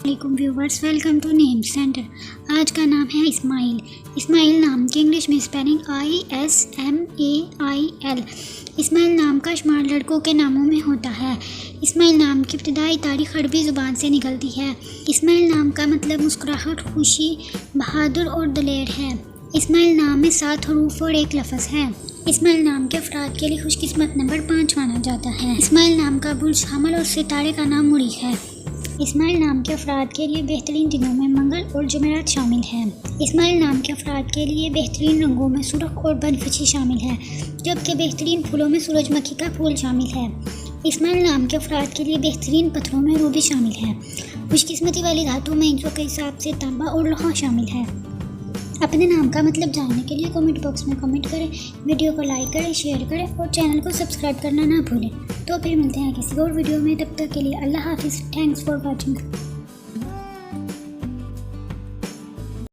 वालेकुम viewers, welcome to name center. आज का नाम है इस्माइल। इस्माइल नाम की इंग्लिश में स्पेलिंग ISMAIL। इस्माइल नाम का शुमार लड़कों के नामों में होता है। इस्माइल नाम की इब्तिदाई तारीख अरबी ज़ुबान से निकलती है। इस्माइल नाम का मतलब मुस्कुराहट, खुशी, बहादुर और दलेर है। इस्माइल नाम में 7 हरूफ और 1 लफ्ज़ है। इस्माइल नाम के अफराद के लिए खुशकिस्मत नंबर 5 माना जाता है। इस्माइल नाम का बुर्ज हमल और सितारे का नाम मुरीख है। इस्माइल नाम के अफराद के लिए बेहतरीन दिनों में मंगल और जुमेरात शामिल हैं। इस्माइल नाम के अफराद के लिए बेहतरीन रंगों में सुर्ख और बनफशी शामिल है, जबकि बेहतरीन फूलों में सूरजमुखी का फूल शामिल है। इस्माइल नाम के अफराद के लिए बेहतरीन पत्थरों में रूबी शामिल है। खुशकिस्मती वाली धातु में इंचों के हिसाब से तांबा और लोहा शामिल है। अपने नाम का मतलब जानने के लिए कमेंट बॉक्स में कमेंट करें, वीडियो को लाइक करें, शेयर करें और चैनल को सब्सक्राइब करना ना भूलें। तो फिर मिलते हैं किसी और वीडियो में, तब तक के लिए अल्लाह हाफिज़। Thanks for watching.